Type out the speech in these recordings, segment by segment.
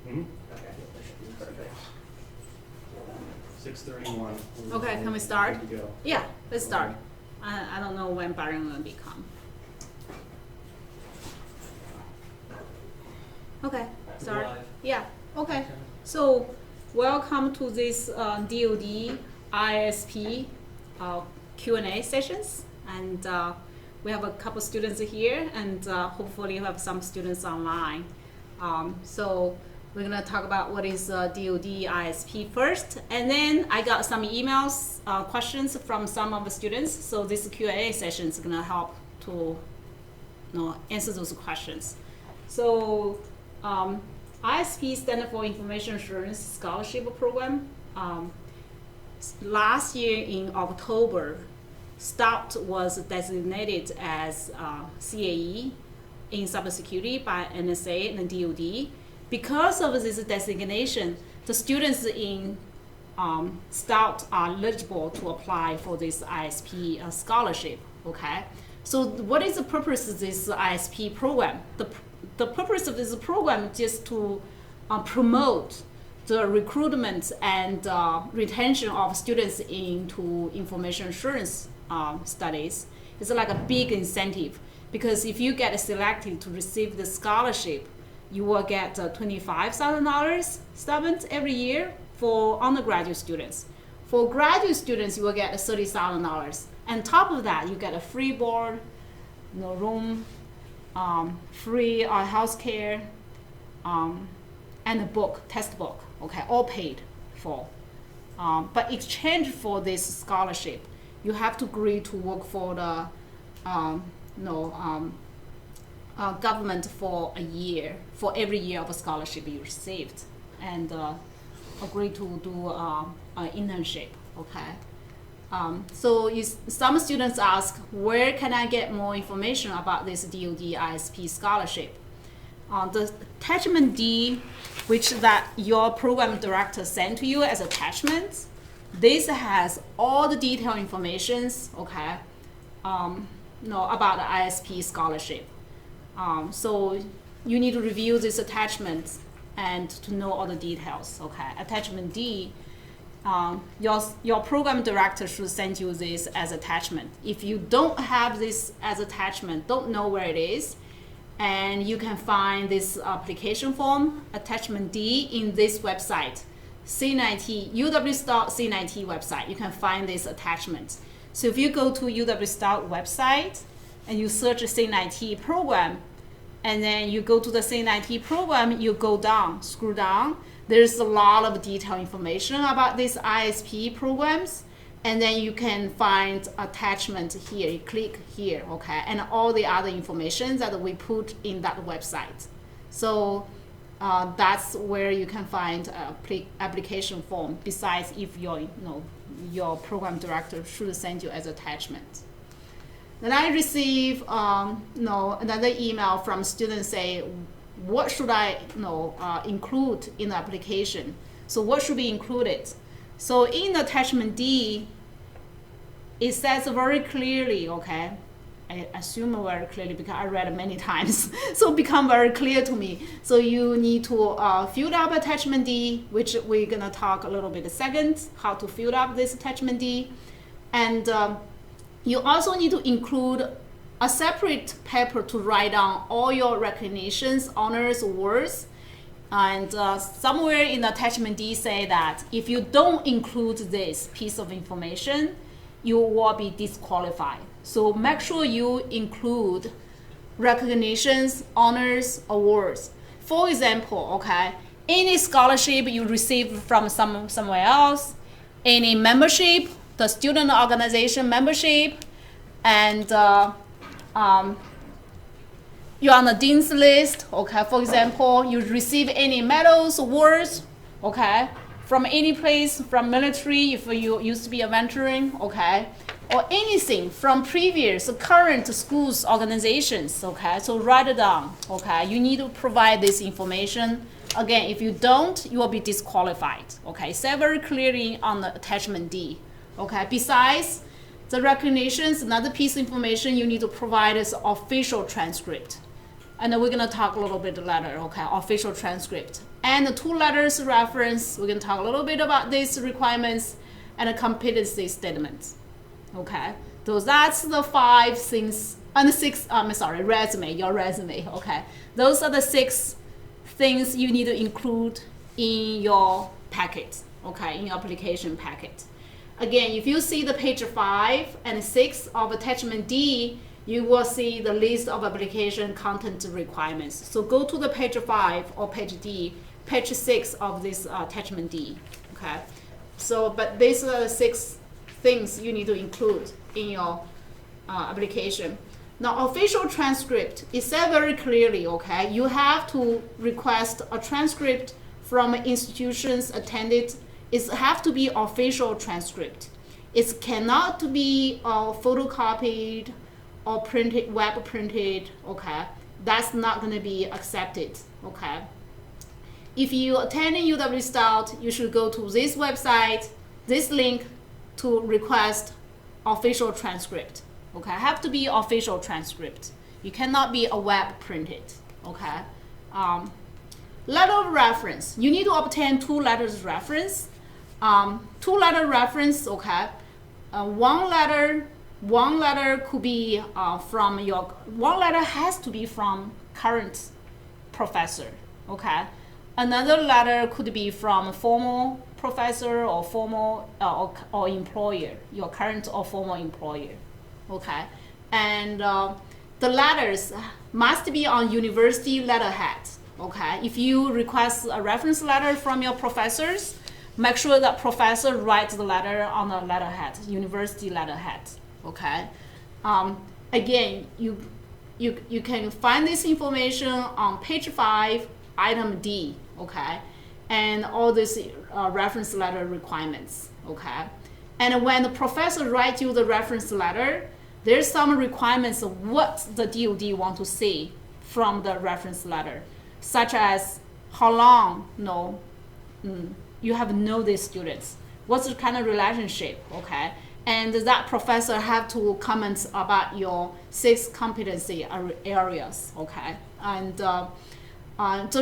Mm-hmm. Okay, that should be perfect. 6:31. Okay, can we start? Good to go. Yeah, let's start. I don't know when Byron will become. Okay, start. Live. Yeah, okay. So, welcome to this DoD IASP Q&A sessions. And we have a couple students here, and hopefully you have some students online. So we're gonna talk about what is DoD ISP first, and then I got some emails, questions from some of the students. So this Q&A session is gonna help to answer those questions. So ISP stands for Information Assurance Scholarship Program. Last year in October, STOUT was designated as CAE in cybersecurity by NSA and DoD. Because of this designation, the students in STOUT are eligible to apply for this ISP scholarship. Okay, so what is the purpose of this ISP program? The purpose of this program is just to promote the recruitment and retention of students into information assurance studies. It's like a big incentive, because if you get selected to receive the scholarship, you will get $25,000 stipend every year for undergraduate students. For graduate students, you will get $30,000. And top of that, you get a free board, room, free health care, and a book, textbook, okay, all paid for. But exchange for this scholarship, you have to agree to work for the government for a year, for every year of a scholarship you received, and agree to do an internship, okay? So some students ask, where can I get more information about this DoD ISP scholarship? The attachment D, which that your program director sent to you as attachment, this has all the detailed informations, okay, about the ISP scholarship. So you need to review this attachment and to know all the details, okay? Attachment D, your program director should send you this as attachment. If you don't have this as attachment, don't know where it is, and you can find this application form, attachment D, in this website, C90, UW-C90 website. You can find this attachment. So if you go to UW website and you search C90 program, and then you go to the C90 program, you go down, scroll down, there's a lot of detailed information about these ISP programs, and then you can find attachment here. You click here, okay, and all the other information that we put in that website. So that's where you can find application form. Besides, if your program director should send you as attachment. Then I receive another email from students say, what should I include in the application? So what should be included? So in attachment D, it says very clearly, okay, I assume very clearly because I read it many times, so it become very clear to me. So you need to fill up attachment D, which we're gonna talk a little bit second, how to fill up this attachment D. And you also need to include a separate paper to write down all your recognitions, honors, awards. And somewhere in the attachment D say that if you don't include this piece of information, you will be disqualified. So make sure you include recognitions, honors, awards. For example, okay, any scholarship you receive from somewhere else, any membership, the student organization membership, and you're on the dean's list, okay, for example, you receive any medals, awards, okay, from any place, from military, if you used to be a veteran, okay, or anything from previous, current schools, organizations, okay, so write it down, okay, you need to provide this information. Again, if you don't, you will be disqualified, okay, say very clearly on the attachment D, okay. Besides the recognitions, another piece of information you need to provide is official transcript. And then we're gonna talk a little bit later, okay, official transcript. And the 2 letters reference, we're gonna talk a little bit about these requirements and a competency statements, okay? So that's the 5 things, and the 6, resume, your resume, okay? Those are the 6 things you need to include in your packet, okay, in your application packet. Again, if you see the page 5 and 6 of attachment D, you will see the list of application content requirements. So go to the page 5 or page D, page 6 of this attachment D, okay? So, but these are the 6 things you need to include in your application. Now, official transcript is said very clearly, okay? You have to request a transcript from institutions attended. It have to be official transcript. It cannot be photocopied or printed, web printed, okay? That's not gonna be accepted, okay? If you attend UW Stout, you should go to this website, this link to request official transcript, okay? Have to be official transcript. You cannot be a web printed, okay? Letter of reference, you need to obtain 2 letters reference. 2 letter reference, okay? One letter could be from your, 1 letter has to be from current professor, okay? Another letter could be from former professor or former or employer, your current or former employer, okay? And the letters must be on university letterhead, okay? If you request a reference letter from your professors, make sure that professor writes the letter on the letterhead, university letterhead, okay? Again, you can find this information on page 5, item D, okay? And all these reference letter requirements, okay? And when the professor writes you the reference letter, there's some requirements of what the DoD want to see from the reference letter, such as how long, you have known these students, what's the kind of relationship, okay? And that professor have to comment about your 6 competency areas, okay? And the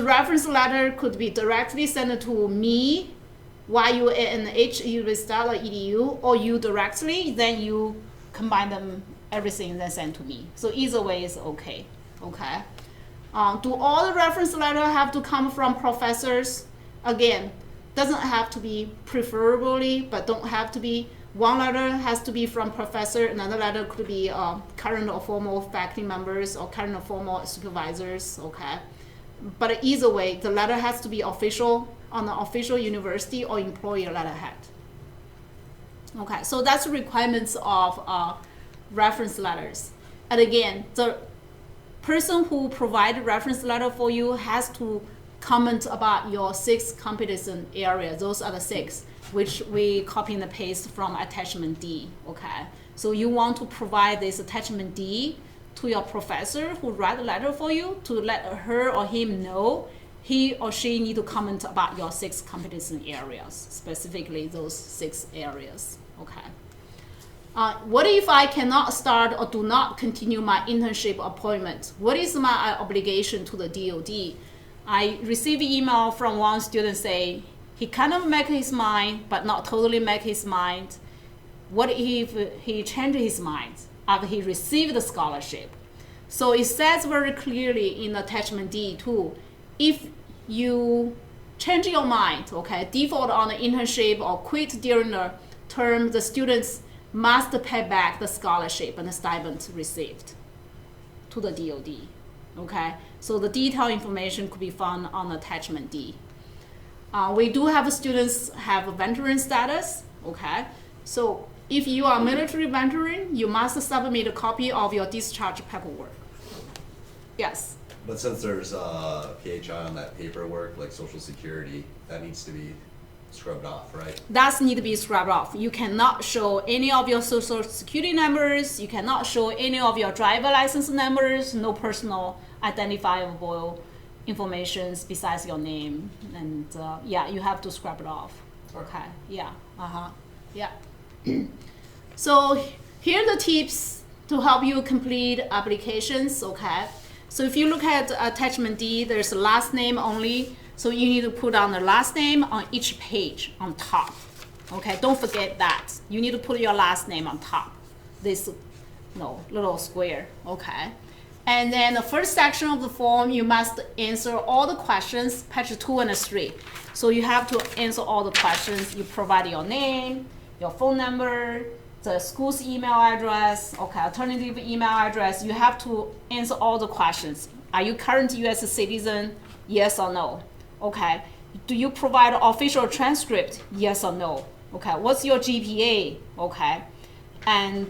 reference letter could be directly sent to me, YUANH@edu, or you directly, then you combine them, everything, and then send to me. So either way is okay, okay? Do all the reference letter have to come from professors? Again, doesn't have to be preferably, but don't have to be. 1 letter has to be from professor, another letter could be current or former faculty members or current or former supervisors, okay? But either way, the letter has to be official on the official university or employer letterhead. Okay, so that's the requirements of reference letters. And again, the person who provided reference letter for you has to comment about your 6 competency areas. Those are the 6, which we copy and paste from attachment D, okay? So you want to provide this attachment D to your professor who write the letter for you to let her or him know he or she need to comment about your 6 competency areas, specifically those 6 areas, okay? What if I cannot start or do not continue my internship appointment? What is my obligation to the DoD? I received email from one student say he kind of make his mind, but not totally make his mind. What if he changed his mind after he received the scholarship? So it says very clearly in attachment D2, if you change your mind, okay, default on the internship or quit during the term, the students must pay back the scholarship and the stipend received to the DoD, okay? So the detailed information could be found on attachment D. We do have students have a veteran status, okay? So if you are military veteran, you must submit a copy of your discharge paperwork. Yes? But since there's PHI on that paperwork, like Social Security, that needs to be scrubbed off, right? That need to be scrubbed off. You cannot show any of your Social Security numbers. You cannot show any of your driver license numbers, no personal identifiable information besides your name. And yeah, you have to scrub it off. Okay, yeah, yeah. So here are the tips to help you complete applications, okay? So if you look at attachment D, there's a last name only. So you need to put on the last name on each page on top. Okay, don't forget that. You need to put your last name on top. This little square, okay? And then the first section of the form, you must answer all the questions, page 2 and 3. So you have to answer all the questions. You provide your name, your phone number, the school's email address, okay, alternative email address. You have to answer all the questions. Are you current U.S. citizen? Yes or no? Okay. Do you provide official transcript? Yes or no? Okay. What's your GPA? Okay. And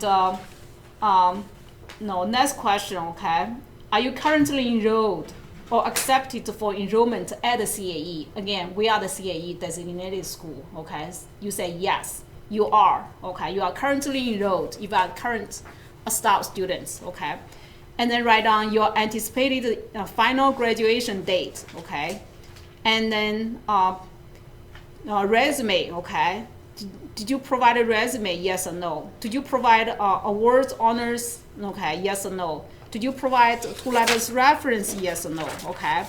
next question, okay. Are you currently enrolled or accepted for enrollment at the CAE? Again, we are the CAE designated school, okay. You say yes. You are, okay, you are currently enrolled if you are current staff students, okay? And then write down your anticipated final graduation date, okay? And then resume, okay? Did you provide a resume, yes or no? Did you provide awards, honors, okay, yes or no? Did you provide 2 letters reference, yes or no, okay?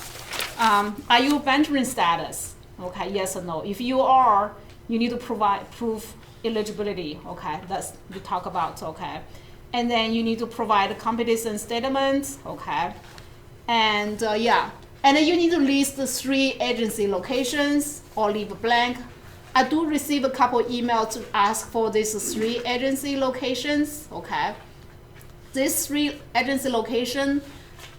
Are you veteran status, okay, yes or no? If you are, you need to provide proof eligibility, okay, that's we talk about, okay, and then you need to provide a competence statement, okay, and and then you need to list the 3 agency locations or leave a blank. I do receive a couple emails to ask for these 3 agency locations, okay. These 3 agency locations,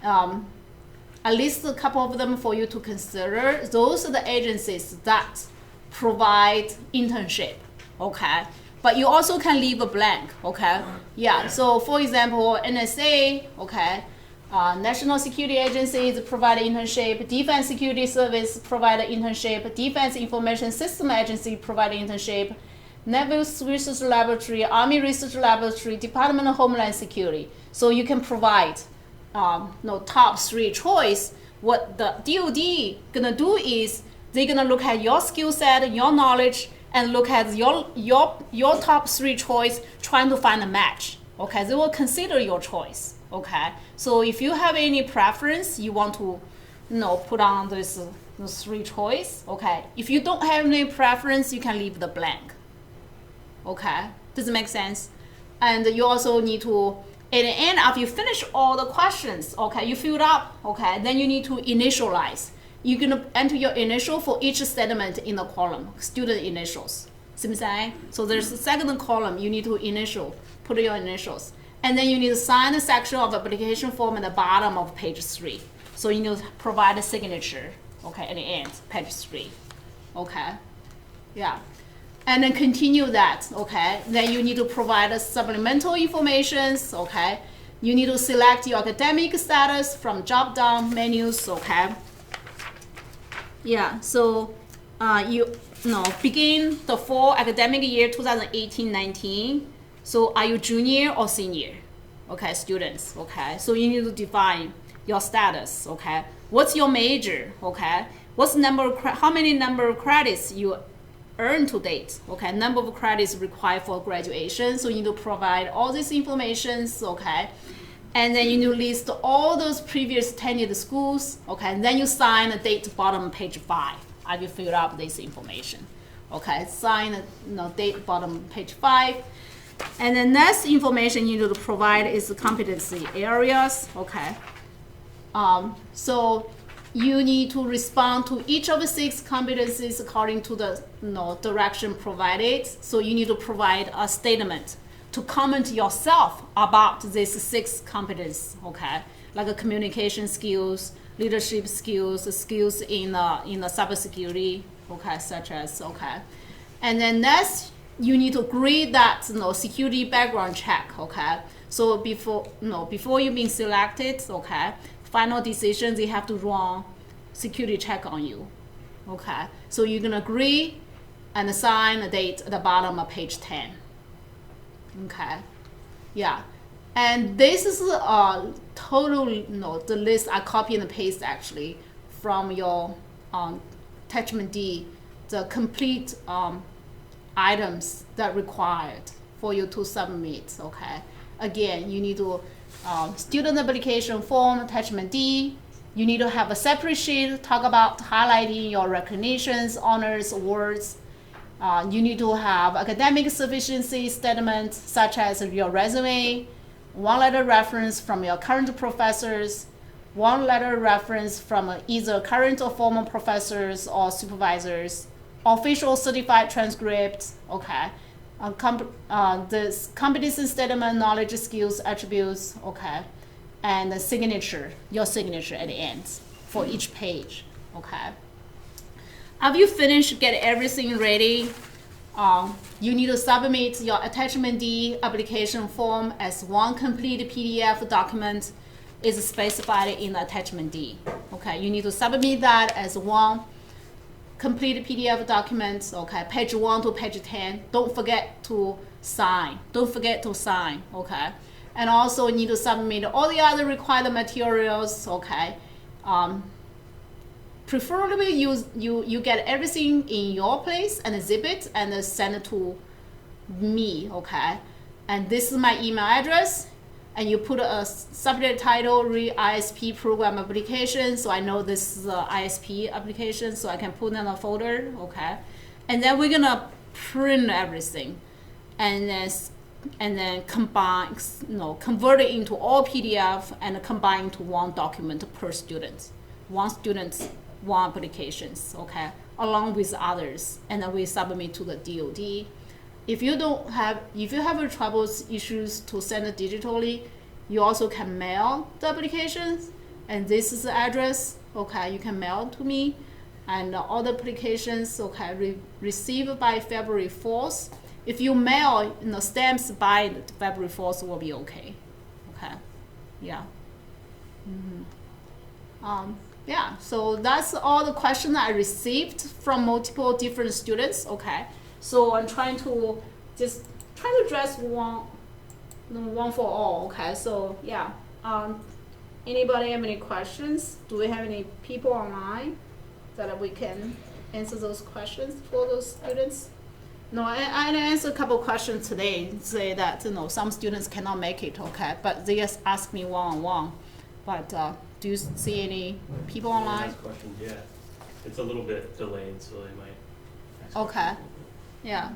I list a couple of them for you to consider. Those are the agencies that provide internship. Okay, but you also can leave a blank, okay? Yeah, so for example, NSA, okay, National Security Agency provide internship, Defense Security Service provide internship, Defense Information System Agency provide internship, Naval Research Laboratory, Army Research Laboratory, Department of Homeland Security. So you can provide top 3 choice. What the DoD gonna do is they're gonna look at your skill set, your knowledge, and look at your top 3 choice, trying to find a match. Okay, they will consider your choice. Okay, so if you have any preference, you want to, put on those 3 choice. Okay, if you don't have any preference, you can leave the blank. Okay, does it make sense? And you also need to, at the end, after you finish all the questions, okay, you filled up. Okay, then you need to initialize. You're gonna enter your initial for each statement in the column, student initials. See what I'm saying? So there's a second column, you need to put your initials. And then you need to sign the section of application form at the bottom of page 3. So you need to provide a signature, okay, at the end, page 3. Okay, yeah. And then continue that, okay? Then you need to provide a supplemental information, okay? You need to select your academic status from drop-down menus, okay? Yeah, so begin the fall academic year 2018-19. So are you junior or senior? Okay, students, okay? So you need to define your status, okay? What's your major, okay? How many number of credits you earned to date, okay? Number of credits required for graduation. So you need to provide all this information, okay? And then you need to list all those previous tenured schools, okay? And then you sign the date bottom page 5. I will fill up this information, okay? Sign date bottom page 5. And the next information you need to provide is the competency areas, okay? So you need to respond to each of the 6 competencies according to the direction provided. So you need to provide a statement to comment yourself about these 6 competencies, okay? Like a communication skills, leadership skills, skills in the cybersecurity, okay, such as, okay. And then next, you need to agree that security background check, okay. So before you being selected, okay, final decisions they have to run security check on you, okay. So you're gonna agree and sign a date at the bottom of page 10. Okay, yeah, and this is total the list I copy and paste actually from your attachment D, the complete items that required for you to submit. Okay, again, you need to student application form, attachment D. You need to have a separate sheet, talk about highlighting your recognitions, honors, awards. You need to have academic sufficiency statements such as your resume, one letter reference from your current professors, one letter reference from either current or former professors or supervisors, official certified transcripts, okay, this competency statement, knowledge, skills, attributes, okay, and the signature, your signature at the end for each page, okay. After you finish, get everything ready, you need to submit your attachment D application form as one complete PDF document is specified in the attachment D. Okay, you need to submit that as one complete PDF document. Okay, page 1 to page 10. Don't forget to sign. Don't forget to sign. Okay, and also you need to submit all the other required materials. Okay, preferably you get everything in your place and zip it and send it to me. Okay, and this is my email address. And you put a subject title, read ISP program application, so I know this is a ISP application, so I can put it in a folder, okay? And then we're gonna print everything, and then combine, convert it into all PDF and combine to one document per student. One student, one applications, okay? Along with others, and then we submit to the DoD. If you have troubles, issues to send it digitally, you also can mail the applications, and this is the address, okay, you can mail to me, and all the applications, okay, received by February 4th. If you mail, stamps by February 4th will be okay, okay, yeah. Yeah, so that's all the questions I received from multiple different students, okay. So I'm trying to address one for all. Okay, so yeah. Anybody have any questions? Do we have any people online that we can answer those questions for those students? No, I answered a couple questions today. Say that some students cannot make it. Okay, but they just ask me one-on-one. But do you see any people online? Last question, yeah. It's a little bit delayed, so they might. Ask Okay. Yeah.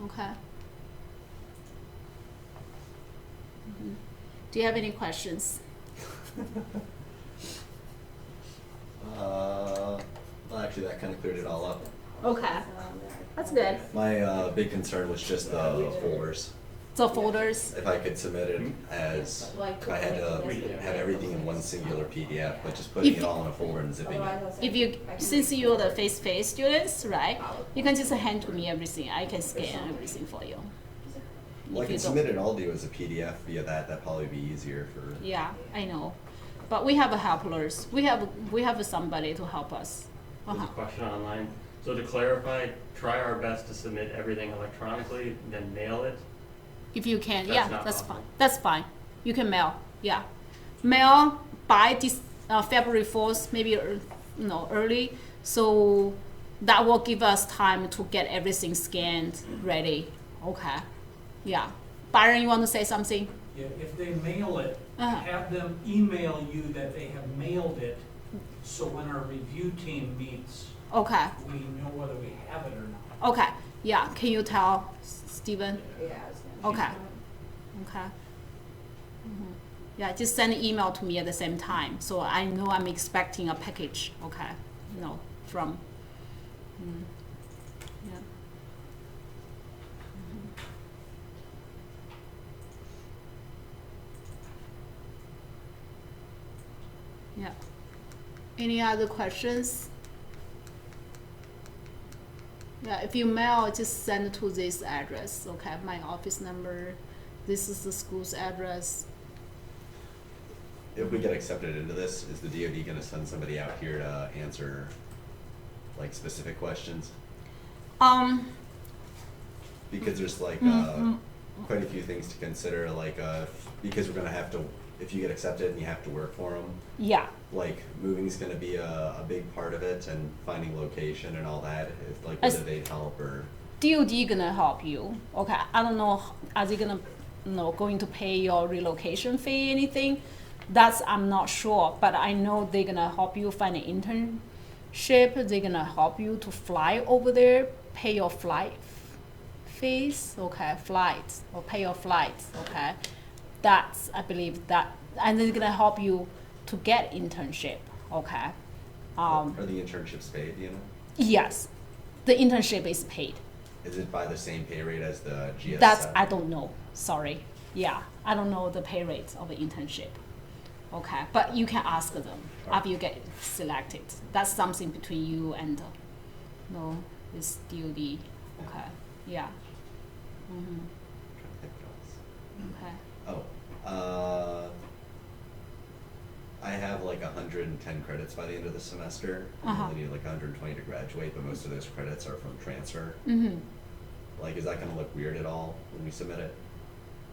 Okay. Do you have any questions? Well, actually, that kind of cleared it all up. Okay. That's good. My big concern was just the folders. So folders. If I could submit it as, I had to have everything in one singular PDF, but just putting it all in a folder and zipping it. Since you're the face-to-face students, right? You can just hand to me everything. I can scan everything for you. Well, I can submit it all to you as a PDF via that. That'd probably be easier for. Yeah, I know, but we have helpers. We have somebody to help us. There's a question online. So to clarify, try our best to submit everything electronically, then mail it. If you can, That's yeah, not that's possible. fine. That's fine. You can mail, yeah. Mail by this February 4th, maybe early, so that will give us time to get everything scanned, ready. Okay, yeah. Byron, you want to say something? Yeah, if they mail it, Uh-huh. have them email you that they have mailed it, so when our review team meets, Okay, we know whether we have it or not. okay, yeah. Can you tell Stephen? Yeah. Okay. Okay. Yeah, just send an email to me at the same time, so I know I'm expecting a package. Okay, from. Yeah. Yeah. Any other questions? Yeah, if you mail, just send it to this address, okay? My office number, this is the school's address. If we get accepted into this, is the DoD gonna send somebody out here to answer, like, specific questions? Because there's like, quite a few things to consider, like, because we're gonna have to, if you get accepted and you have to work for them, Yeah, like, moving's gonna be a big part of it, and finding location and all that, if, like, As- whether they'd help or. DoD gonna help you, okay? I don't know, are they gonna going to pay your relocation fee, anything. That's I'm not sure, but I know they're gonna help you find an internship. They're gonna help you to fly over there, pay your flight fees, okay, flights, or pay your flights, okay. That's I believe that, and they're gonna help you to get internship, okay. Are the internships paid, do you know? Yes, the internship is paid. Is it by the same pay rate as the GS? That's I don't know. Sorry. Yeah, I don't know the pay rates of the internship. Okay, but you can ask them after you get selected. That's something between you and this DoD. Okay. Yeah. Mm-hmm. Okay. Oh, I have like 110 credits by the end of the semester. I only need like 120 to graduate, but most of those credits are from transfer. Mm-hmm. Like, is that gonna look weird at all when we submit it?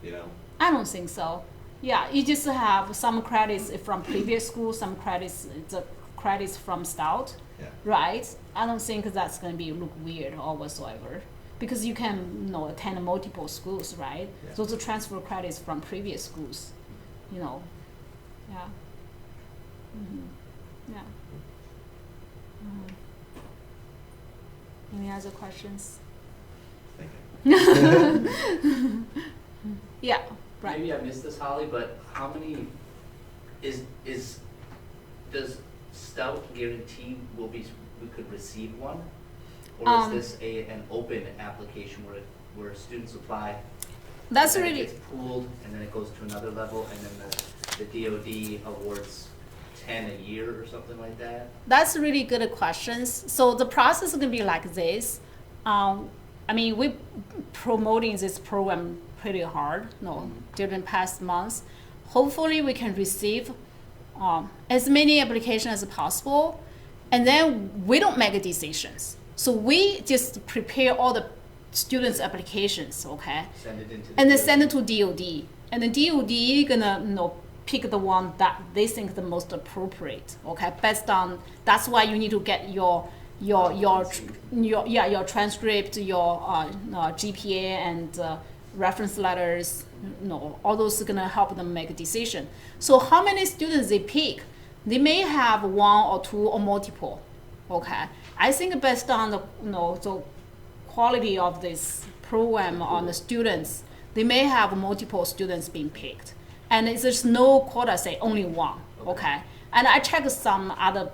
You know? I don't think so. Yeah, you just have some credits from previous school, some credits the credits from Stout, Yeah. right? I don't think that's gonna be look weird or whatsoever, because you can attend multiple schools, right? Yeah. Those are transfer credits from previous schools, Yeah. Mm-hmm. Yeah. Mm-hmm. Any other questions? Thank you. Yeah. Right. Maybe I missed this, Holly, but how many does Stout guarantee we could receive one? Or is this an open application where students apply? That's and then really it gets pooled and then it goes to another level and then the DoD awards 10 a year or something like that? That's really good questions. So the process is going to be like this. I mean, we're promoting this program pretty hard, during past months. Hopefully, we can receive as many applications as possible, and then we don't make decisions. So we just prepare all the students' applications, okay, Send it into the and then DoD. send it to DoD, and the DoD gonna pick the one that they think the most appropriate, okay, based on that's why you need to get your transcript, your GPA and reference letters, all those are gonna help them make a decision. So how many students they pick, they may have one or two or multiple, okay. I think based on the quality of this program on the students, they may have multiple students being picked, and there's no quota say only one, okay. And I check some other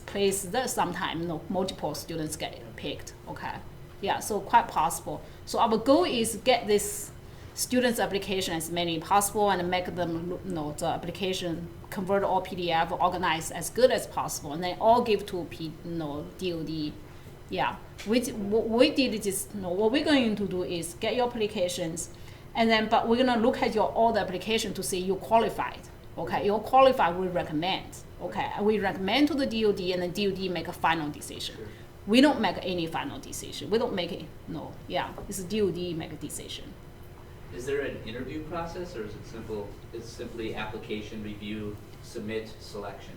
places that sometimes multiple students get picked, okay. Yeah, so quite possible. So our goal is get this students' application as many possible and make them the application convert all PDF, organized as good as possible, and then all give to DoD. Yeah, we did just what we're going to do is get your applications, and then but we're gonna look at all the application to see you qualified. Okay, you're qualified, we recommend. Okay, we recommend to the DoD, and then DoD make a final decision. Sure. We don't make any final decision. We don't make it. It's DoD make a decision. Is there an interview process, or is it simple? It's simply application review, submit, selection.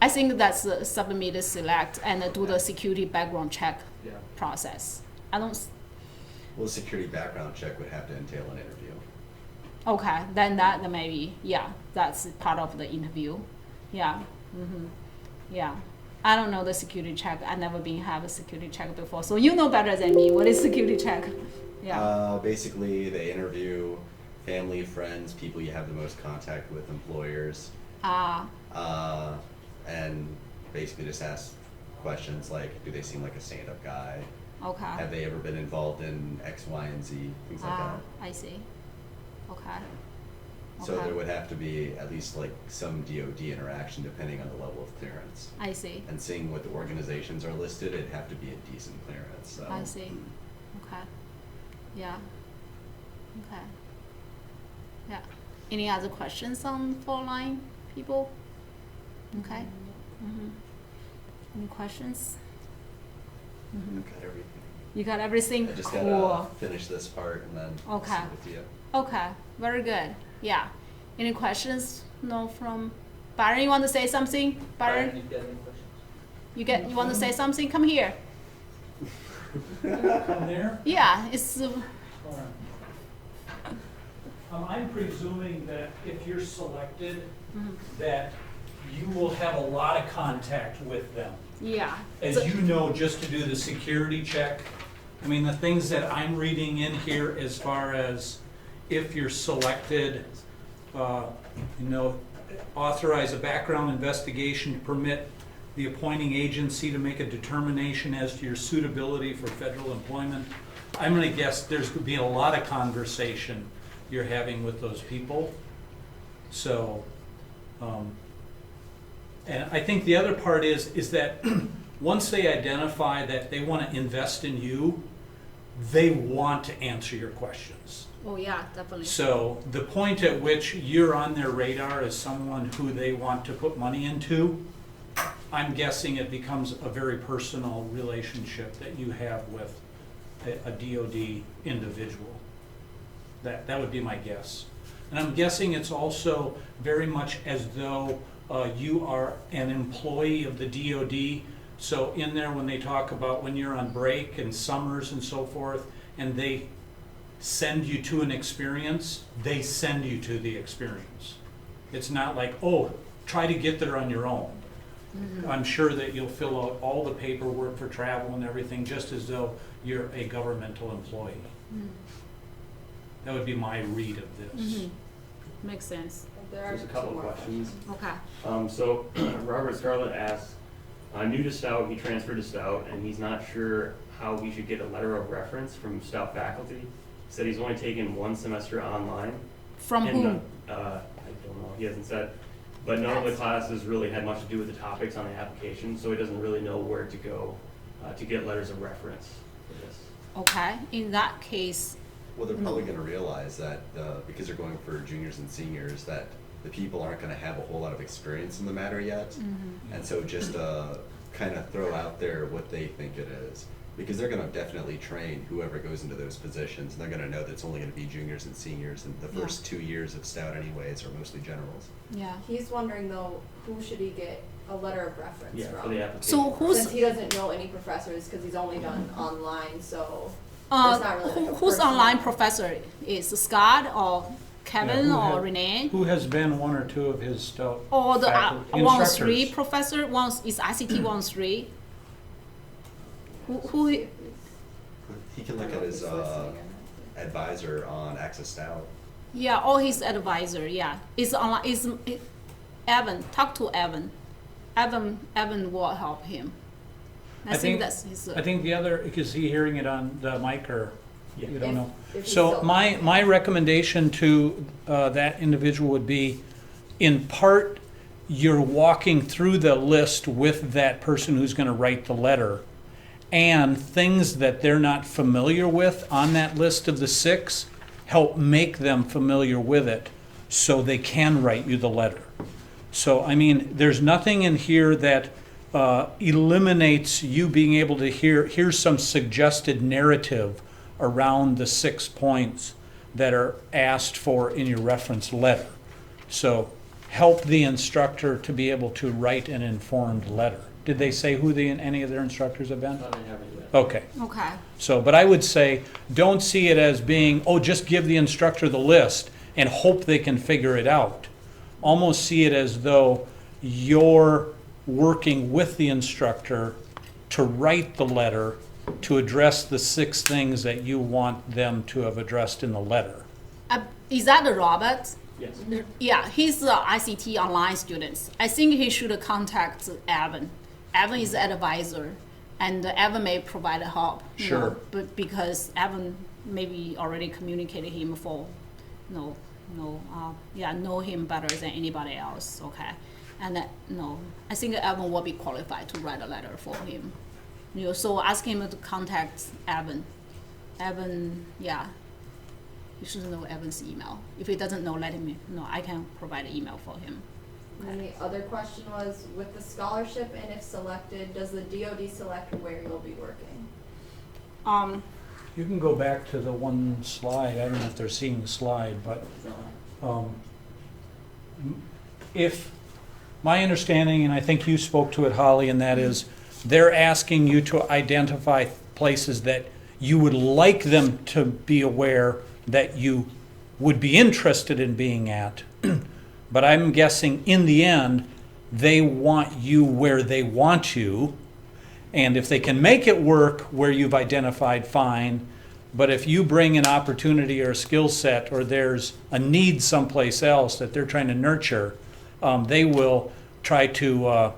I think that's submit, select, and do the security background check Yeah. process. I don't. Well, the security background check would have to entail an interview. Okay, then that maybe that's part of the interview. Yeah. Mm-hmm. Yeah. I don't know the security check. I never have a security check before, so you know better than me. What is security check? Yeah. Basically, they interview family, friends, people you have the most contact with, employers, and basically just ask questions like, do they seem like a stand-up guy? Okay. Have they ever been involved in X, Y, and Z, things like that. I see. Okay. So Okay. there would have to be at least like some DoD interaction depending on the level of clearance. I see. And seeing what the organizations are listed, it'd have to be a decent clearance, so. I see. Okay. Yeah. Okay. Yeah. Any other questions on 4-line people? Okay. Mm-hmm. Any questions? Mm-hmm. I've got everything. You got everything? I just Cool. gotta finish this part and then Okay. send it to you. Okay. Very good. Yeah. Any questions? No, from Byron. You want to say something? Byron, You've got any questions? you want to say something? Come here. Come there? Yeah. It's. Hold on. I'm presuming that if you're selected, Mhm. that you will have a lot of contact with them. Yeah. As So- you know, just to do the security check. I mean, the things that I'm reading in here as far as if you're selected, authorize a background investigation to permit the appointing agency to make a determination as to your suitability for federal employment. I'm gonna guess there's gonna be a lot of conversation you're having with those people. So, and I think the other part is that once they identify that they want to invest in you, they want to answer your questions. Oh, yeah, definitely. So the point at which you're on their radar as someone who they want to put money into, I'm guessing it becomes a very personal relationship that you have with a DOD individual. That would be my guess. And I'm guessing it's also very much as though you are an employee of the DOD. So in there, when they talk about when you're on break and summers and so forth, and they send you to an experience, they send you to the experience. It's not like, oh, try to get there on your own. I'm sure that you'll fill out all the paperwork for travel and everything, just as though you're a governmental employee. That would be my read of this. Mhm. Makes sense. There's a couple of questions. Okay. So Robert Scarlett asks, new to Stout, he transferred to Stout, and he's not sure how he should get a letter of reference from Stout faculty. He said he's only taken one semester online. From and, whom? I don't know, he hasn't said. But none of the classes really had much to do with the topics on the application, so he doesn't really know where to go to get letters of reference for this. Okay. In that case, Well, they're probably gonna realize that, because they're going for juniors and seniors, that the people aren't gonna have a whole lot of experience in the matter yet. And so just, kind of throw out there what they think it is. Because they're gonna definitely train whoever goes into those positions, and they're gonna know that it's only gonna be juniors and seniors, and the Yeah. first 2 years of Stout anyways are mostly generals. yeah. He's wondering though, who should he get a letter of reference Yeah, for from? the application. So who's Since he doesn't know any professors, because he's only done online, so there's not really like a who's personal- online professor? Is Scott or Kevin who or had- Renee? Who has been one or two of his Stout Or the faculty, 103 instructors? professor? Is ICT 103? Who? He can look at his, advisor on Access Stout. Yeah, or his advisor. Yeah, is online. Is Evan? Talk to Evan. Evan will help him. I think that's his. I think the other, is he hearing it on the mic or Yeah. you don't know? If he's So still- my recommendation to that individual would be, in part, you're walking through the list with that person who's gonna write the letter, and things that they're not familiar with on that list of the 6, help make them familiar with it so they can write you the letter. So, I mean, there's nothing in here that eliminates you being able to here's some suggested narrative around the 6 points that are asked for in your reference letter. So help the instructor to be able to write an informed letter. Did they say who any of their instructors have been? No, they haven't yet. Okay. Okay. So, but I would say, don't see it as being, oh, just give the instructor the list and hope they can figure it out. Almost see it as though you're working with the instructor to write the letter to address the 6 things that you want them to have addressed in the letter. Is that Robert? Yes. Yeah, he's the ICT online students. I think he should contact Evan. Evan is the advisor, and Evan may provide help. Sure. But because Evan maybe already communicated him for, know him better than anybody else. Okay, and I think Evan will be qualified to write a letter for him. So ask him to contact Evan. Evan, yeah. You should know Evan's email. If he doesn't know, let him know. I can provide an email for him. And then the other question was, with the scholarship and if selected, does the DOD select where you'll be working? You can go back to the one slide. I don't know if they're seeing the slide, but if my understanding, and I think you spoke to it, Holly, and that is they're asking you to identify places that you would like them to be aware that you would be interested in being at. But I'm guessing in the end, they want you where they want you. And if they can make it work where you've identified, fine. But if you bring an opportunity or a skill set, or there's a need someplace else that they're trying to nurture, they will try to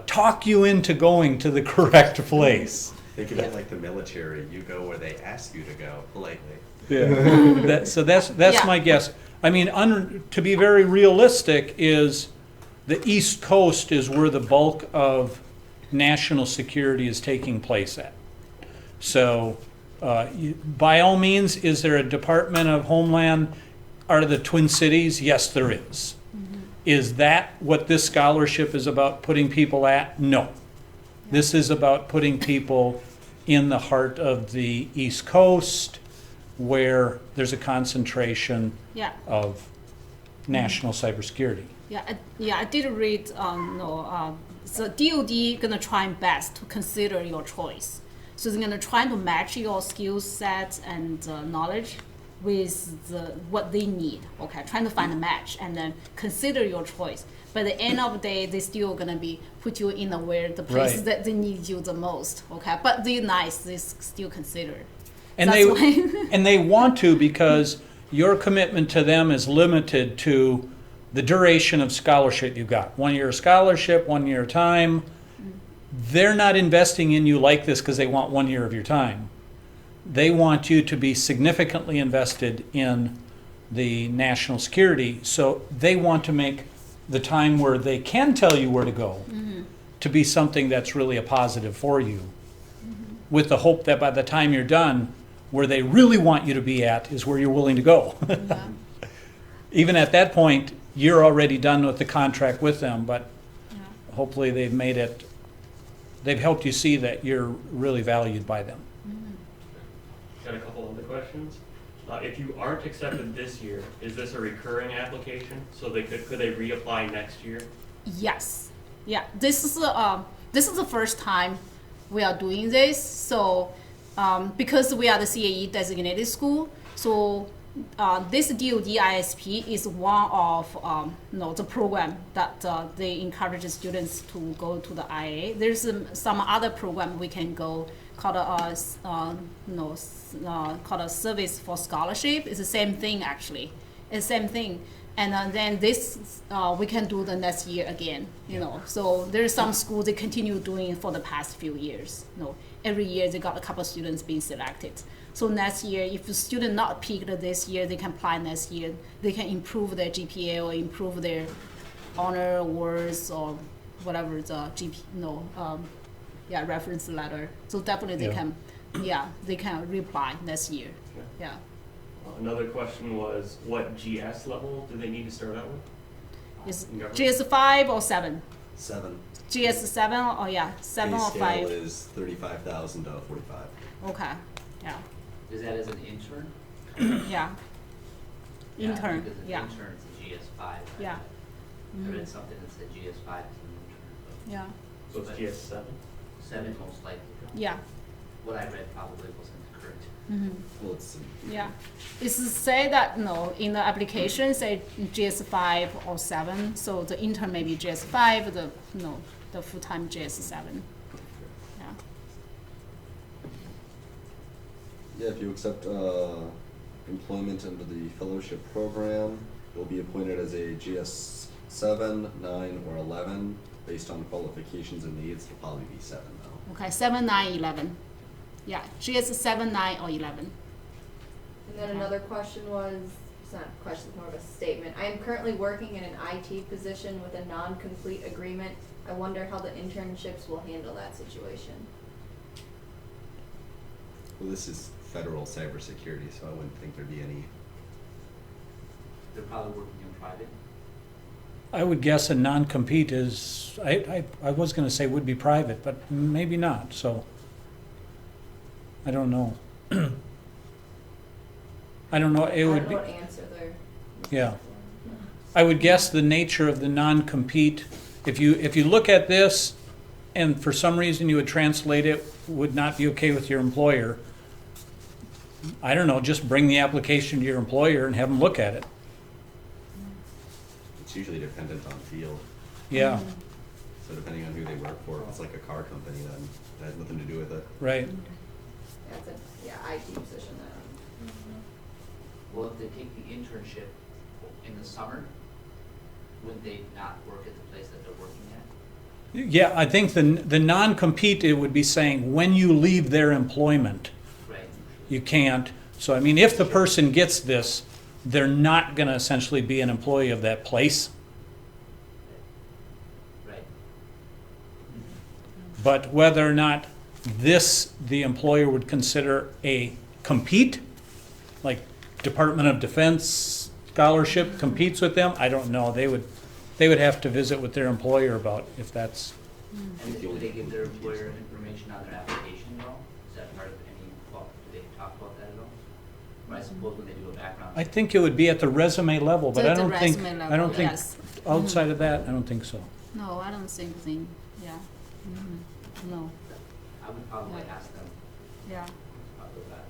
talk you into going to the correct place. Think of it like the military, you go where they ask you to go, politely. Yeah. So that's Yeah. my guess. I mean, to be very realistic, is the East Coast is where the bulk of national security is taking place at. So, by all means, is there a Department of Homeland out of the Twin Cities? Yes, there is. Is that what this scholarship is about, putting people at? No. This is about putting people in the heart of the East Coast, where there's a concentration Yeah. of national cybersecurity. I did read. So DoD gonna try best to consider your choice. So they're gonna try to match your skill set and knowledge with what they need. Okay, trying to find a match and then consider your choice. But at the end of the day, they still gonna be put you in the places Right. that they need you the most. Okay, but they're nice. They still consider. And That's they why- and they want to, because your commitment to them is limited to the duration of scholarship you've got. 1 year scholarship, 1 year time. They're not investing in you like this because they want 1 year of your time. They want you to be significantly invested in the national security. So they want to make the time where they can tell you where to go to be something that's really a positive for you, with the hope that by the time you're done, where they really want you to be at is where you're willing to go. Even at that point, you're already done with the contract with them, but hopefully they've helped you see that you're really valued by them. Got a couple other questions. If you aren't accepted this year, is this a recurring application? So could they reapply next year? Yes. Yeah. This is the first time we are doing this. So because we are the CAE designated school, so this DoD ISP is one of the program that they encourage students to go to the IA. There's some other program we can go called called a service for scholarship. It's the same thing actually. It's the same thing. And then this we can do the next year again. So there's some schools they continue doing it for the past few years. Every year they got a couple of students being selected. So next year, if the student not picked this year, they can apply next year. They can improve their GPA or improve their honor awards or whatever the reference letter. So definitely they can reapply next year. Okay. Yeah. Another question was, what GS level do they need to start out with? Is In government? GS5 or 7? 7. GS7 or 7 Pay or scale 5? is 35,000 to 45. Okay. Yeah. Is that as an intern? Yeah. Intern. Because an Yeah. intern is a GS5. Yeah. I read something that said GS5 is an intern, Yeah. So it's GS7? but 7 most likely. Yeah. What I read probably wasn't correct. Well, it's Yeah. It's say that in the application say GS5 or 7, so the intern may be GS5, the full-time GS7. Yeah. Yeah, if you accept employment under the fellowship program, you'll be appointed as a GS 7, 9, or 11 based on qualifications and needs. It'll probably be 7 though. Okay, 7, 9, 11. Yeah, GS7, 9, or 11. And then another question was, it's not a question, it's more of a statement. I am currently working in an IT position with a non-complete agreement. I wonder how the internships will handle that situation. Well, this is federal cybersecurity, so I wouldn't think there'd be any. They're probably working in private. I would guess a non-compete is, I was going to say would be private, but maybe not, so I don't know. I don't know, it I would don't be, know what answer they're. yeah. I would guess the nature of the non-compete, if you look at this and for some reason you would translate it, would not be okay with your employer, I don't know, just bring the application to your employer and have them look at it. It's usually dependent on field. Yeah, So depending on who they work for, if it's like a car company, then that has nothing to do with it. right. That's a, yeah, IT position then. Well, if they take the internship in the summer, would they not work at the place that they're working at? Yeah, I think the non-compete, it would be saying, when you leave their employment, Right. you can't. So, I mean, if the person gets this, they're not gonna essentially be an employee of that place. Right. But whether or not this, the employer would consider a compete, like Department of Defense scholarship competes with them, I don't know. They would have to visit with their employer about if that's, And do they give their employer information on their application at all? Is that part of any, well, do they talk about that at all? Or I suppose when they do a background I check. think it would be at the resume level, but The I don't think, resume I level, don't think, yes. outside of that, I don't think so. No, I don't think, yeah. No, I would probably Yeah. ask them yeah, about that,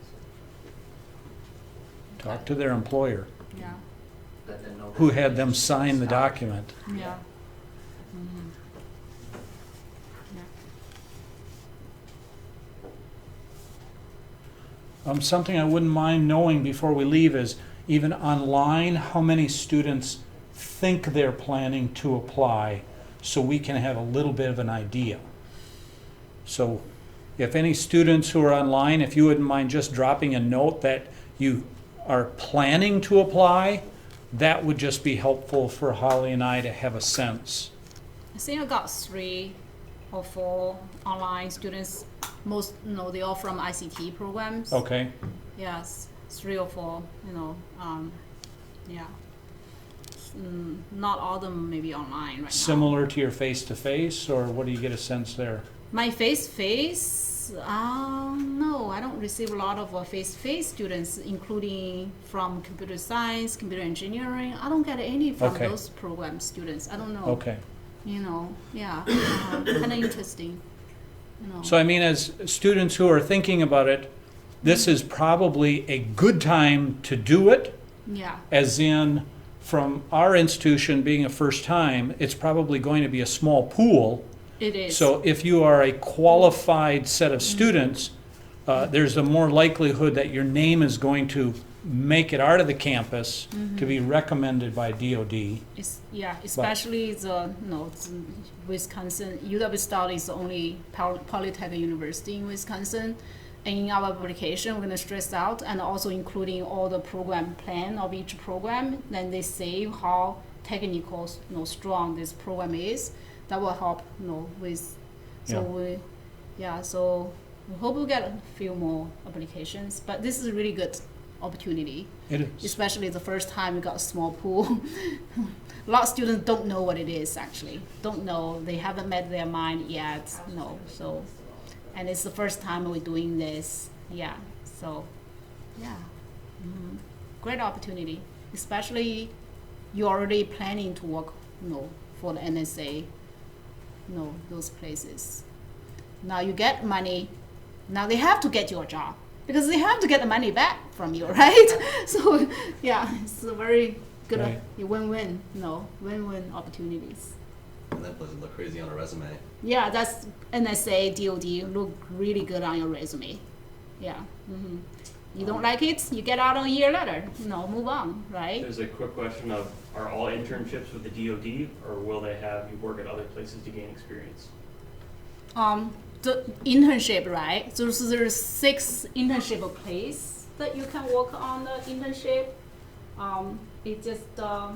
so Talk to their employer, yeah, let them know. who that had them relationship sign is the solid. document. yeah. Mhm. Yeah. Something I wouldn't mind knowing before we leave is, even online, how many students think they're planning to apply, so we can have a little bit of an idea. So if any students who are online, if you wouldn't mind just dropping a note that you are planning to apply, that would just be helpful for Holly and I to have a sense. I think I got 3 or 4 online students. Most, they all from ICT programs. Okay, Yes, 3 or 4, yeah. Not all of them maybe online right now. similar to your face-to-face, or what do you get a sense there? My face-to-face, no, I don't receive a lot of face-to-face students, including from computer science, computer engineering. I don't get any from Okay. those program students. I don't know. Okay. Yeah, kind of interesting. So I mean, as students who are thinking about it, this is probably a good time to do it, Yeah, as in, from our institution being a first time, it's probably going to be a small pool. it is. So if you are a qualified set of students, there's a more likelihood that your name is going to make it out of the campus to be recommended by DOD. Especially it's Wisconsin. UW Stout is the only polytechnic university in Wisconsin. And in our application, we're gonna stress out, and also including all the program plan of each program. Then they say how technical, strong this program is. That will help, with. So so we hope we get a few more applications. But this is a really good opportunity, It is. especially the first time we got a small pool. A lot of students don't know what it is actually. Don't know. They haven't made their mind yet. No. So, and it's the first time we're doing this. Yeah. So, yeah. Great opportunity, especially you're already planning to work, for the NSA. Those places. Now you get money. Now they have to get your job because they have to get the money back from you, right? So yeah, it's a very good Right. win-win. Win-win opportunities. And that doesn't look crazy on a resume. Yeah, that's NSA, DOD look really good on your resume. Yeah. You don't like it, you get out a year later. Move on, right? There's a quick question of, are all internships with the DOD, or will they have you work at other places to gain experience? The internship, right? So there's 6 internship place that you can work on the internship. It just let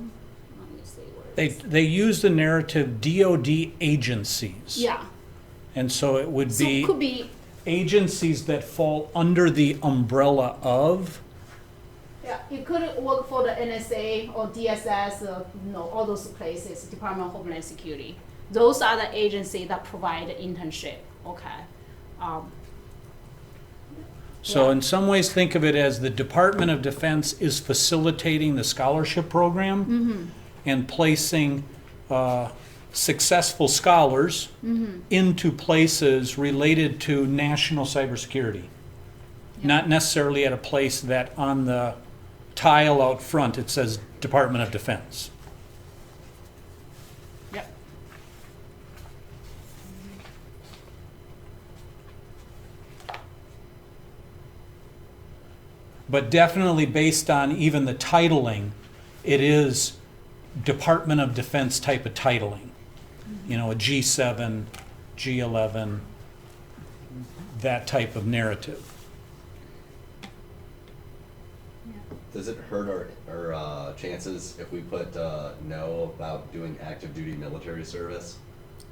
me see where it is. They use the narrative DOD agencies. Yeah. And so it would So be it could be agencies that fall under the umbrella of. yeah, you could work for the NSA or DSS, all those places, Department of Homeland Security. Those are the agencies that provide the internship. Okay. So Yeah. in some ways, think of it as the Department of Defense is facilitating the scholarship program and placing successful scholars into places related to national cybersecurity. not necessarily at a place that on the tile out front, it says Department of Defense. Yep. But definitely based on even the titling, it is Department of Defense type of titling. You know, a G7, G11, that type of narrative. Does it hurt our chances if we put no about doing active duty military service?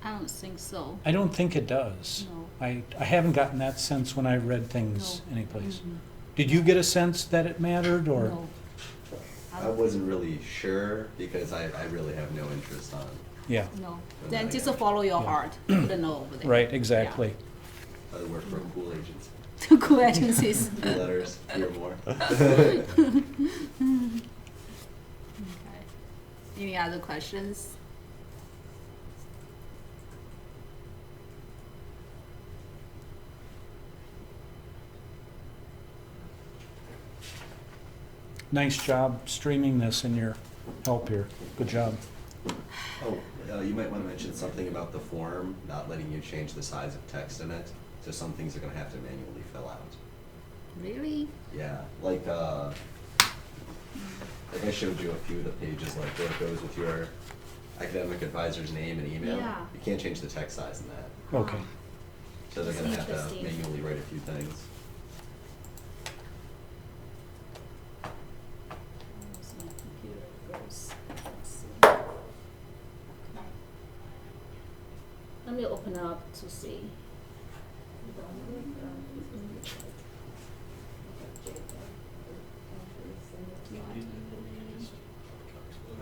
I don't think so. I don't think it does. No. I haven't gotten that sense when I read things No. anyplace. Mhm. Did you get a sense that it mattered, or? No. I wasn't really sure because I really have no interest on. Yeah, No. Then Then I just got- follow your Yeah. heart. Put a no over there. right, exactly. I work for a cool agency. Yeah. Cool agencies. Two letters, hear more. Okay. Any other questions? Nice job streaming this in your help here. Good job. Oh, you might want to mention something about the form, not letting you change the size of text in it. So some things are going to have to manually fill out. Really? Yeah, like I showed you a few of the pages, like where it goes with your academic advisor's name and email. Yeah. You can't change the text size in that. Okay. So they're That's going to have to interesting. manually write a few things. Where's my computer goes? Let's see. Okay. Let me open up to see.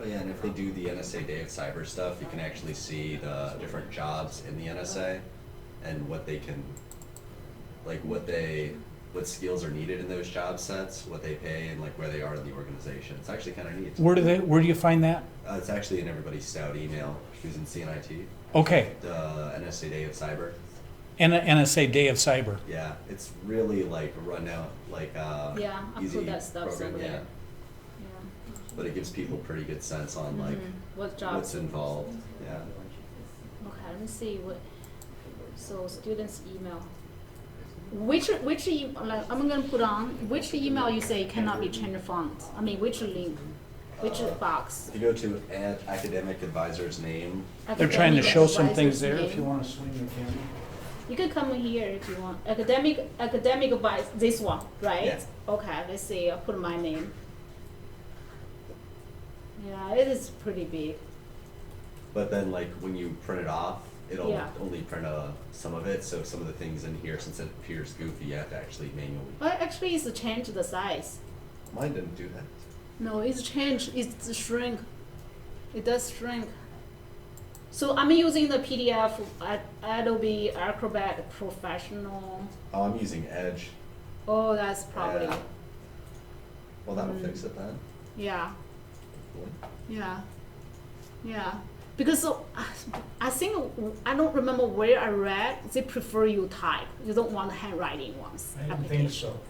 Oh yeah, and if they do the NSA Day of Cyber stuff, you can actually see the different jobs in the NSA and what they can, like what skills are needed in those job sets, what they pay, and like where they are in the organization. It's actually kind of neat. Where do you find that? It's actually in everybody's Stout email, who's in CNIT, Okay, the NSA Day of Cyber. NSA Day of Cyber. Yeah, it's really like run out, like Yeah, I easy put that stuff program, over yeah. there. But it gives people pretty good sense on like What jobs? what's involved. Yeah. Okay, let me see what. So students' email. Which like, I'm gonna put on which email you say cannot be changed font. I mean which link, which box. If you go to add academic advisor's name, They're trying to show some Academic things there, advisor's if you name. want to swing your camera. You can come here if you want. Academic advice. This one, right? Yeah. Okay, let's see. I'll put my name. Yeah, it is pretty big. but then like when you print it off, it'll Yeah. only print some of it. So some of the things in here, since it appears goofy, you have to actually manually. Well, actually, it's changed the size. Mine didn't do that. No, it's changed. It's shrink. It does shrink. So I'm using the PDF Adobe Acrobat Professional. Oh, I'm using Edge. Oh, that's probably Yeah. Well, that'll fix it then. yeah, Cool. yeah, yeah. Because so, I think I don't remember where I read they prefer you type. You don't want handwriting ones. I don't think application. so.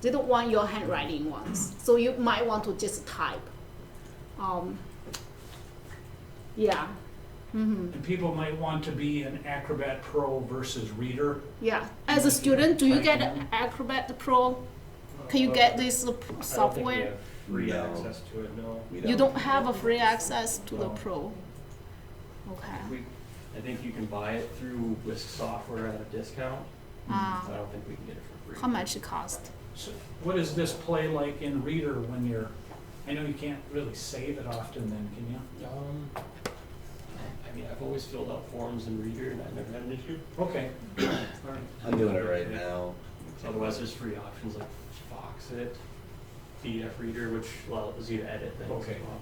They don't want your handwriting ones. So you might want to just type. Yeah. Mm-hmm. And people might want to be an Acrobat Pro versus Reader. Yeah. As a student, do you get Acrobat Pro? Can you get this I don't think we software? have free No. access to it, no. We You don't have a free access to the No. Pro. Okay. I think you can buy it through Whisk Software at a discount. Ah. I don't think we can get it for free. How much it cost? So what does this play like in Reader when you're, I know you can't really save it often then, can you? I mean, I've always filled out forms in Reader and I've never had an issue. Okay. All right. I'm doing it right now. Otherwise, there's free options like Foxit, PDF Reader, which allows you to edit things. Okay. as well.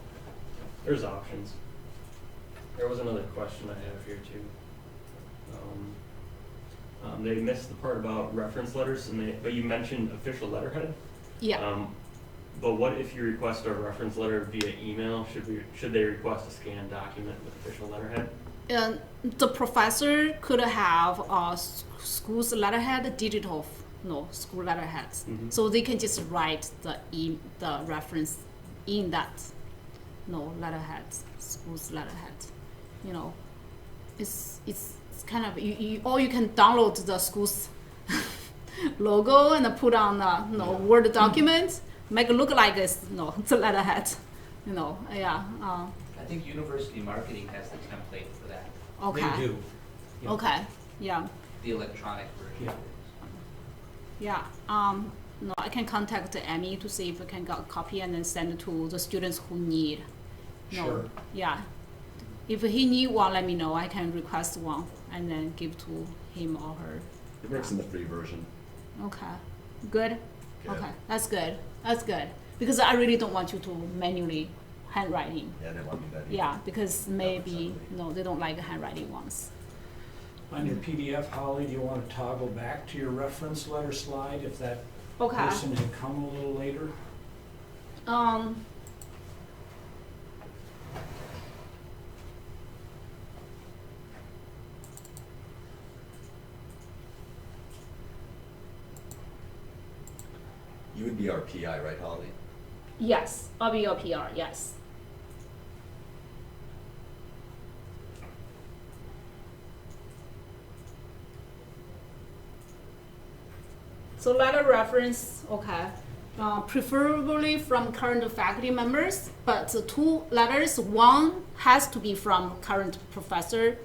There's options. There was another question I have here too. They missed the part about reference letters, but you mentioned official letterhead. Yeah. But what if you request a reference letter via email? Should they request a scanned document with official letterhead? The professor could have school's letterhead digital school letterheads. Mhm. So they can just write the reference in that, letterhead, school's letterhead. It's kind of, or you can download the school's logo and put on the, Word document, make it look like it's, it's a letterhead, yeah. I think university marketing has the template for that, Okay. They do. Yeah. Okay. Yeah. the electronic version. Yeah. Yeah. I can contact Amy to see if we can get a copy and then send it to the students who need. Sure. Yeah. If he need one, let me know. I can request one and then give to him or her. It works in the free version. Okay. Good? Good. Okay. That's good. That's good. Because I really don't want you to manually handwriting. Yeah, they want me that. Yeah, because maybe, separately. they don't like handwriting ones. On your PDF, Holly, do you want to toggle back to your reference letter slide if that Okay. person had come a little later? You would be our PI, right, Holly? Yes, I'll be your PR, yes. So letter reference, okay. Preferably from current faculty members, but the two letters, one has to be from current professor,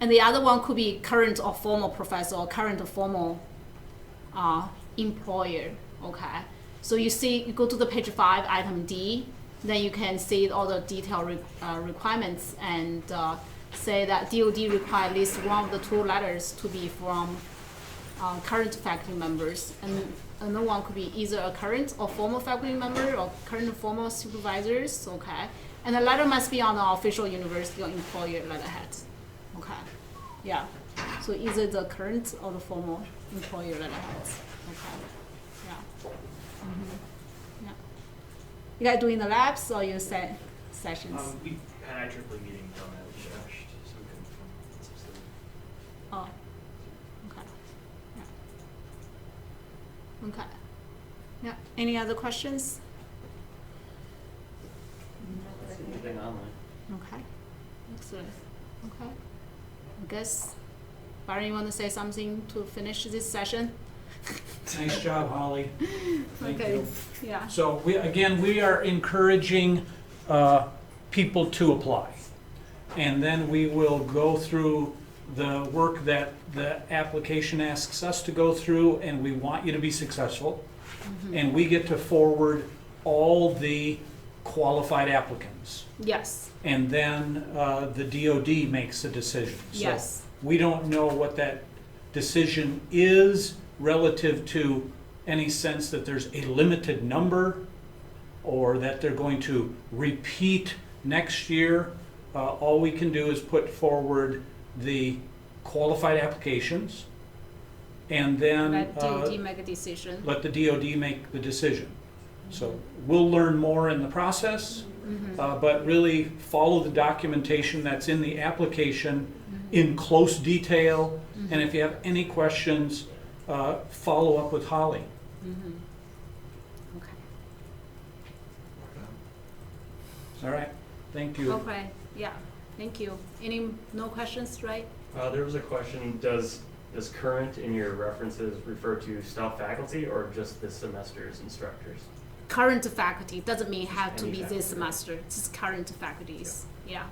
and the other one could be current or former professor or current or former employer, okay? So you see, you go to the page 5, item D, then you can see all the detailed requirements and say that DoD require at least one of the two letters to be from current faculty members, and another one could be either a current or former faculty member or current or former supervisors, okay? And the letter must be on the official university or employer letterhead, okay? Yeah, so either the current or the former employer letterheads, okay? Yeah. Yeah. You guys doing the labs or your sessions? We had IEEE meeting on that, we crashed, so we couldn't film some stuff. Oh, okay. Yeah. Okay. Yeah. Any other questions? That's anything online. Okay. Excellent. Okay. I guess, Byron, you want to say something to finish this session? Nice job, Holly. Thank Okay. you. Yeah. So we are encouraging people to apply. And then we will go through the work that the application asks us to go through, and we want you to be successful. And we get to forward all the qualified applicants. Yes. And then the DoD makes a decision. Yes. So we don't know what that decision is relative to any sense that there's a limited number or that they're going to repeat next year. All we can do is put forward the qualified applications and then Let DoD make a decision. let the DoD make the decision. So we'll learn more in the process, but really follow the documentation that's in the application in close detail. And if you have any questions, follow up with Holly. Okay. All right, thank you. Okay. Yeah. Thank you. No questions, right? There was a question, does current in your references refer to staff faculty or just this semester's instructors? Current faculty doesn't mean have to Any be faculty. this semester. Just current faculties. Yeah.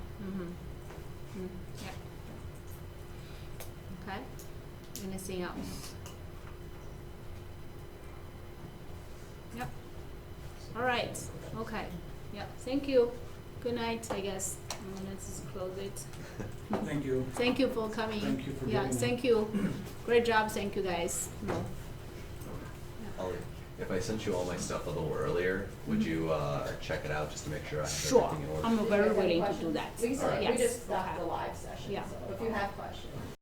Yeah. Okay. Anything else? Yep. All right. Okay. Yeah. Thank you. Good night, I guess. Let's just close it. Thank you. Thank you for coming. Thank you for Yeah. doing that. Thank you. Great job. Thank you, guys. No. Holly, if I sent you all my stuff a little earlier, would you check it out just to make sure I have Sure. everything in order? I'm If you very have any willing to do questions, that. We Alright. we Yes. just stopped Okay. the live session, Yeah. so if you have questions.